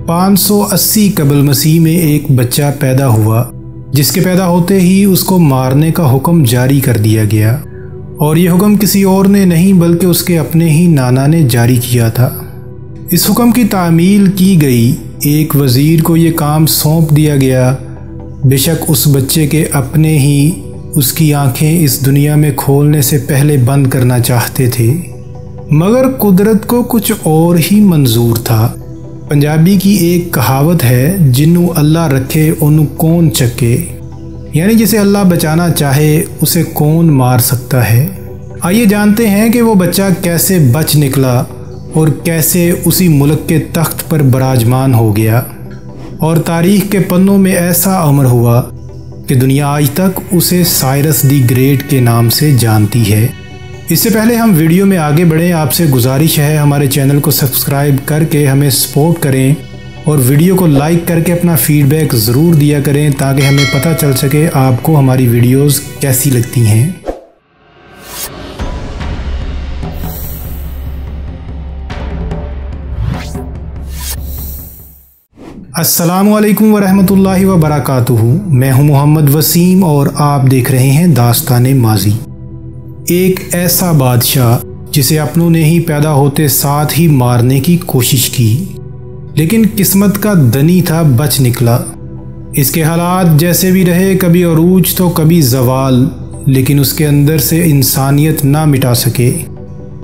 580 कबल मसीह में एक बच्चा पैदा हुआ, जिसके पैदा होते ही उसको मारने का हुक्म जारी कर दिया गया। और ये हुक्म किसी और ने नहीं बल्कि उसके अपने ही नाना ने जारी किया था। इस हुक्म की तामील की गई। एक वज़ीर को ये काम सौंप दिया गया। बेशक उस बच्चे के अपने ही उसकी आंखें इस दुनिया में खोलने से पहले बंद करना चाहते थे, मगर कुदरत को कुछ और ही मंजूर था। पंजाबी की एक कहावत है, जिन्नू अल्लाह रखे उन्नू कौन चके, यानी जिसे अल्लाह बचाना चाहे उसे कौन मार सकता है। आइए जानते हैं कि वो बच्चा कैसे बच निकला और कैसे उसी मुल्क के तख्त पर बराजमान हो गया और तारीख़ के पन्नों में ऐसा अमर हुआ कि दुनिया आज तक उसे साइरस दी ग्रेट के नाम से जानती है। इससे पहले हम वीडियो में आगे बढ़ें, आपसे गुजारिश है हमारे चैनल को सब्सक्राइब करके हमें सपोर्ट करें और वीडियो को लाइक करके अपना फीडबैक ज़रूर दिया करें ताकि हमें पता चल सके आपको हमारी वीडियोस कैसी लगती हैं। अस्सलामुअलैकुम वरहमतुल्लाहि वबरकातुहू। मैं हूं मोहम्मद वसीम और आप देख रहे हैं दास्ताने माजी। एक ऐसा बादशाह जिसे अपनों ने ही पैदा होते साथ ही मारने की कोशिश की, लेकिन किस्मत का धनी था, बच निकला। इसके हालात जैसे भी रहे, कभी अरूज तो कभी जवाल, लेकिन उसके अंदर से इंसानियत ना मिटा सके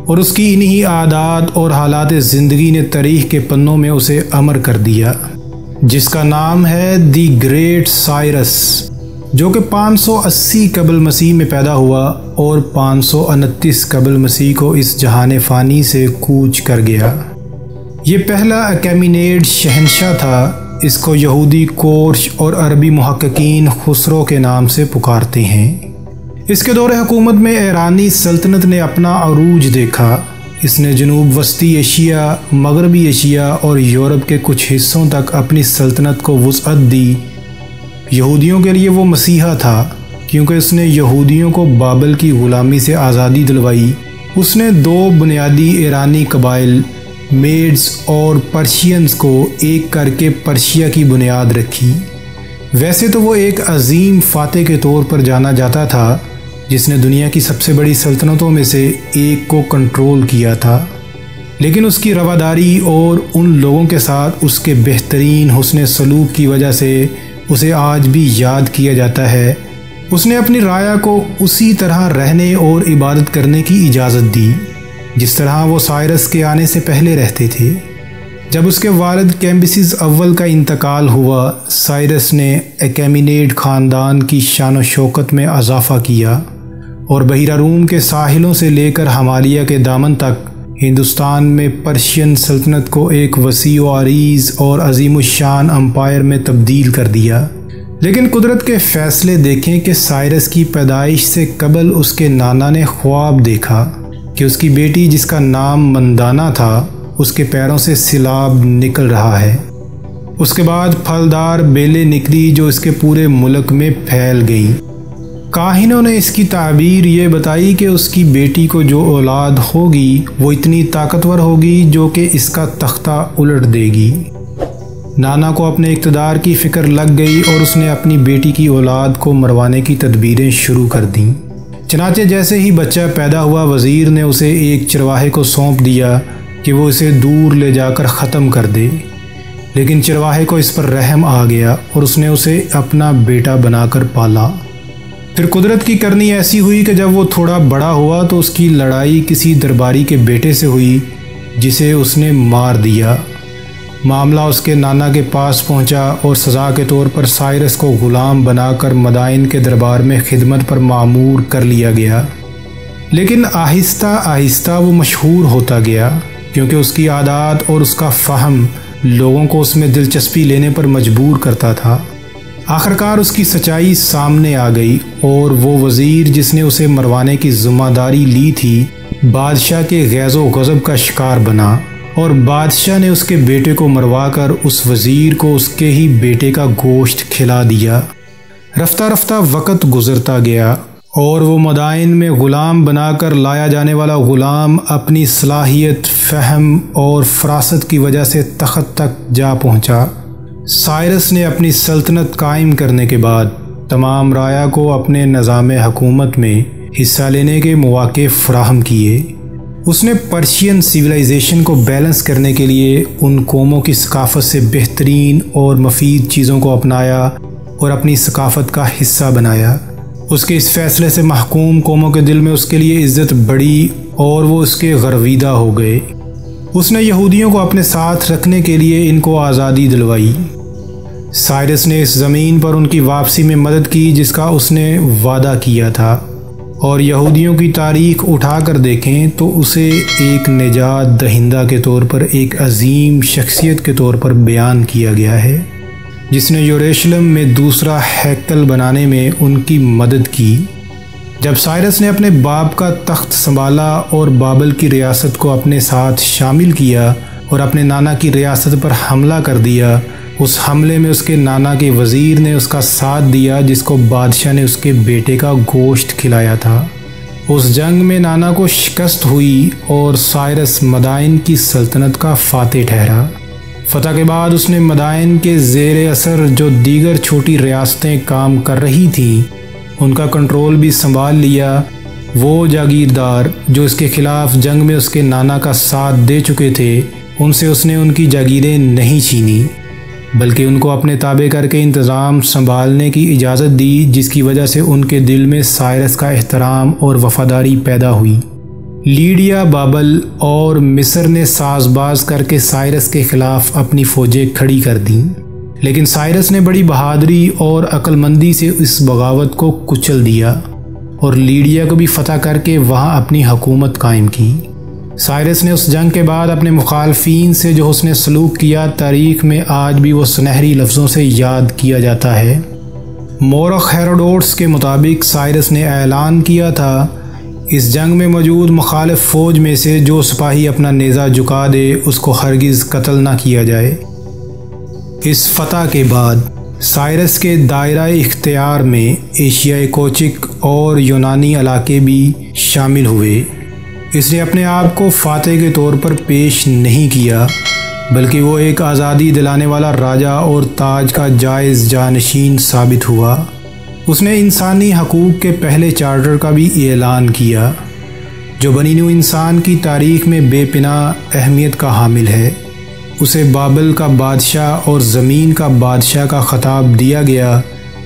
और उसकी इन्हीं आदात और हालात ज़िंदगी ने तारीख़ के पन्नों में उसे अमर कर दिया, जिसका नाम है दी ग्रेट साइरस, जो कि 580 कबल मसीह में पैदा हुआ और 529 कबल मसीह को इस जहान फ़ानी से कूच कर गया। ये पहला अकैमिनेड शहंशाह था। इसको यहूदी कोर्श और अरबी मुहक्किकीन खुसरो के नाम से पुकारते हैं। इसके दौरे हुकूमत में ईरानी सल्तनत ने अपना अरूज देखा। इसने जनूब वस्ती एशिया, मगरबी एशिया और यूरोप के कुछ हिस्सों तक अपनी सल्तनत को वुसअत दी। यहूदियों के लिए वो मसीहा था क्योंकि उसने यहूदियों को बाबल की ग़ुलामी से आज़ादी दिलवाई। उसने दो बुनियादी ईरानी कबाइल मेड्स और पर्शियंस को एक करके पर्शिया की बुनियाद रखी। वैसे तो वो एक अजीम फातेह के तौर पर जाना जाता था, जिसने दुनिया की सबसे बड़ी सल्तनतों में से एक को कंट्रोल किया था, लेकिन उसकी रवादारी और उन लोगों के साथ उसके बेहतरीन हुस्न सलूक की वजह से उसे आज भी याद किया जाता है। उसने अपनी राया को उसी तरह रहने और इबादत करने की इजाज़त दी जिस तरह वो साइरस के आने से पहले रहते थे। जब उसके वालिद कैम्बिसेस अव्वल का इंतकाल हुआ, साइरस ने अकैमिनेड ख़ानदान की शान व शौकत में इजाफ़ा किया और बहिरा रूम के साहिलों से लेकर हिमालय के दामन तक हिंदुस्तान में पर्शियन सल्तनत को एक वसी व अरीज़ और अजीमुशान अम्पायर में तब्दील कर दिया। लेकिन कुदरत के फ़ैसले देखें कि साइरस की पैदाइश से कबल उसके नाना ने ख्वाब देखा कि उसकी बेटी, जिसका नाम मंदाना था, उसके पैरों से सिलाब निकल रहा है। उसके बाद फलदार बेलें निकली जो इसके पूरे मुल्क में फैल गईं। काहिनों ने इसकी ताबीर ये बताई कि उसकी बेटी को जो औलाद होगी वो इतनी ताकतवर होगी जो कि इसका तख्ता उलट देगी। नाना को अपने इक़्तिदार की फ़िक्र लग गई और उसने अपनी बेटी की औलाद को मरवाने की तदबीरें शुरू कर दीं। चनाचे जैसे ही बच्चा पैदा हुआ, वज़ीर ने उसे एक चरवाहे को सौंप दिया कि वो इसे दूर ले जाकर ख़त्म कर दे, लेकिन चरवाहे को इस पर रहम आ गया और उसने उसे अपना बेटा बनाकर पाला। फिर कुदरत की करनी ऐसी हुई कि जब वो थोड़ा बड़ा हुआ तो उसकी लड़ाई किसी दरबारी के बेटे से हुई, जिसे उसने मार दिया। मामला उसके नाना के पास पहुंचा और सज़ा के तौर पर साइरस को ग़ुलाम बनाकर मदाइन के दरबार में खिदमत पर मामूर कर लिया गया। लेकिन आहिस्ता आहिस्ता वो मशहूर होता गया क्योंकि उसकी आदत और उसका फ़हम लोगों को उसमें दिलचस्पी लेने पर मजबूर करता था। आखिरकार उसकी सच्चाई सामने आ गई और वो वज़ीर जिसने उसे मरवाने की ज़िम्मेदारी ली थी, बादशाह के गैज़ो गज़ब का शिकार बना और बादशाह ने उसके बेटे को मरवाकर उस वज़ीर को उसके ही बेटे का गोश्त खिला दिया। रफ्ता रफ्ता वक़्त गुज़रता गया और वो मदाइन में ग़ुलाम बनाकर लाया जाने वाला ग़ुलाम अपनी सलाहियत, फ़हम और फ़रासत की वजह से तख़त तक जा पहुँचा। साइरस ने अपनी सल्तनत कायम करने के बाद तमाम राया को अपने निज़ाम हुकूमत में हिस्सा लेने के मौक़े फ़राहम किए। उसने पर्शियन सिविलाइजेशन को बैलेंस करने के लिए उन कौमों की सकाफ़त से बेहतरीन और मुफीद चीज़ों को अपनाया और अपनी सकाफ़त का हिस्सा बनाया। उसके इस फ़ैसले से महकूम कौमों के दिल में उसके लिए इज़्ज़त बढ़ी और वो उसके गर्विदा हो गए। उसने यहूदियों को अपने साथ रखने के लिए इनको आज़ादी दिलवाई। साइरस ने इस ज़मीन पर उनकी वापसी में मदद की जिसका उसने वादा किया था, और यहूदियों की तारीख़ उठा कर देखें तो उसे एक निजात दहिंदा के तौर पर, एक अजीम शख्सियत के तौर पर बयान किया गया है, जिसने यरूशलेम में दूसरा हैकल बनाने में उनकी मदद की। जब साइरस ने अपने बाप का तख्त संभाला और बाबल की रियासत को अपने साथ शामिल किया और अपने नाना की रियासत पर हमला कर दिया, उस हमले में उसके नाना के वज़ीर ने उसका साथ दिया जिसको बादशाह ने उसके बेटे का गोश्त खिलाया था। उस जंग में नाना को शिकस्त हुई और साइरस मदाइन की सल्तनत का फातेह ठहरा। फतह के बाद उसने मदाइन के ज़ेर असर जो दीगर छोटी रियासतें काम कर रही थीं उनका कंट्रोल भी संभाल लिया। वो जागीरदार जो इसके ख़िलाफ़ जंग में उसके नाना का साथ दे चुके थे, उनसे उसने उनकी जागीरें नहीं छीनी, बल्कि उनको अपने ताबे करके इंतज़ाम संभालने की इजाज़त दी, जिसकी वजह से उनके दिल में साइरस का एहतराम और वफ़ादारी पैदा हुई। लीडिया, बाबल और मिस्र ने साज़बाज़ करके साइरस के ख़िलाफ़ अपनी फ़ौजें खड़ी कर दीं, लेकिन साइरस ने बड़ी बहादुरी और अक्लमंदी से इस बगावत को कुचल दिया और लीडिया को भी फ़तह करके वहाँ अपनी हुकूमत कायम की। साइरस ने उस जंग के बाद अपने मुखालफीन से जो उसने सलूक किया, तारीख़ में आज भी वो सुनहरी लफ्ज़ों से याद किया जाता है। मोरख हेरोडोट्स के मुताबिक साइरस ने ऐलान किया था, इस जंग में मौजूद मुखालिफ फ़ौज में से जो सिपाही अपना नेज़ा झुका दे उसको हरगिज़ कत्ल ना किया जाए। इस फतह के बाद साइरस के दायरा इख्तियार में एशियाई कोचिक और यूनानी इलाके भी शामिल हुए। इसने अपने आप को फातेह के तौर पर पेश नहीं किया, बल्कि वो एक आज़ादी दिलाने वाला राजा और ताज का जायज़ जानशीन साबित हुआ। उसने इंसानी हकूक़ के पहले चार्टर का भी ऐलान किया, जो बनी नूं इंसान की तारीख़ में बेपनाह अहमियत का हामिल है। उसे बाबल का बादशाह और ज़मीन का बादशाह का ख़िताब दिया गया।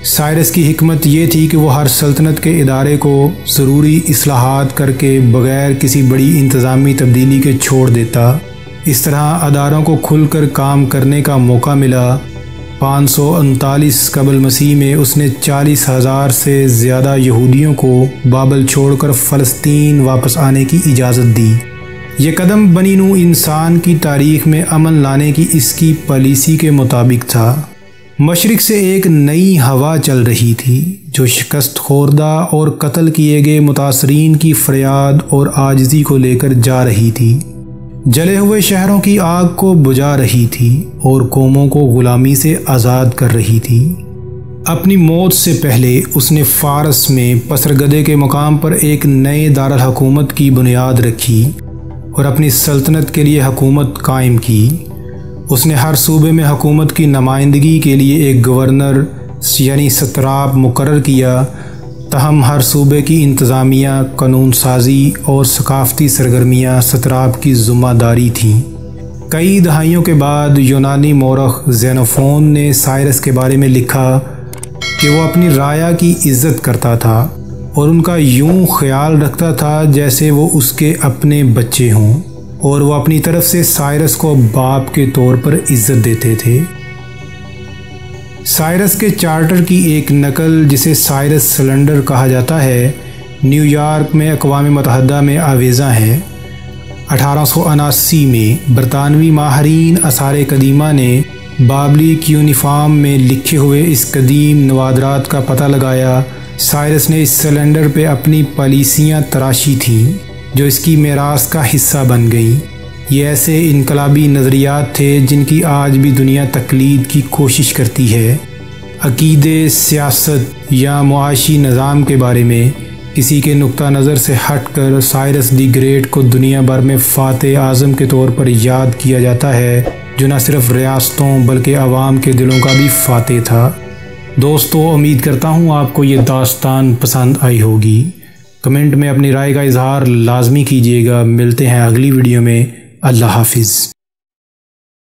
साइरस की हिकमत ये थी कि वो हर सल्तनत के इदारे को ज़रूरी इस्लाहात करके बग़ैर किसी बड़ी इंतज़ामी तब्दीली के छोड़ देता। इस तरह अदारों को खुलकर काम करने का मौका मिला। 539 कबल मसीह में उसने 40,000 से ज़्यादा यहूदियों को बाबल छोड़कर फ़लस्तीन वापस आने की इजाज़त दी। ये कदम बनी नूं इंसान की तारीख़ में अमन लाने की इसकी पॉलिसी के मुताबिक था। मशरिक़ से एक नई हवा चल रही थी जो शिकस्त खोरदा और कत्ल किए गए मुतासरीन की फरियाद और आजिज़ी को लेकर जा रही थी। जले हुए शहरों की आग को बुझा रही थी और कौमों को ग़ुलामी से आज़ाद कर रही थी। अपनी मौत से पहले उसने फ़ारस में पसरगदे के मुकाम पर एक नए दारुल हुकूमत की बुनियाद रखी और अपनी सल्तनत के लिए हुकूमत कायम की। उसने हर सूबे में हुकूमत की नुमाइंदगी के लिए एक गवर्नर यानी सत्राप मुकर्रर किया, तहम हर सूबे की इंतज़ामिया, कानून साजी और सकाफ़ती सरगर्मियाँ सत्राप की ज़िम्मेदारी थीं। कई दहाइयों के बाद यूनानी मौरख ज़ेनोफ़ोन ने साइरस के बारे में लिखा कि वो अपनी राया की इज़्ज़त करता था और उनका यूं ख्याल रखता था जैसे वो उसके अपने बच्चे हों, और वो अपनी तरफ से साइरस को बाप के तौर पर इज़्ज़त देते थे। साइरस के चार्टर की एक नकल, जिसे साइरस सिलेंडर कहा जाता है, न्यूयॉर्क में अक़वाम मुत्तहिदा में आवेज़ा है। 1879 में बरतानवी माहरीन आसार कदीमा ने बाबली यूनिफॉर्म में लिखे हुए इस कदीम नवादरात का पता लगाया। साइरस ने इस सिलेंडर पे अपनी पॉलिसियाँ तराशी थीं जो इसकी मेरास का हिस्सा बन गईं। ये ऐसे इनकलाबी नज़रियात थे जिनकी आज भी दुनिया तकलीद की कोशिश करती है। अकीदे, सियासत या मुआशी निज़ाम के बारे में इसी के नुक्ता नज़र से हटकर साइरस दी ग्रेट को दुनिया भर में फ़ातेह आज़म के तौर पर याद किया जाता है, जो न सिर्फ रियासतों बल्कि आवाम के दिलों का भी फ़ातेह था। दोस्तों, उम्मीद करता हूँ आपको ये दास्तान पसंद आई होगी। कमेंट में अपनी राय का इजहार लाजमी कीजिएगा। मिलते हैं अगली वीडियो में। अल्लाह हाफिज़।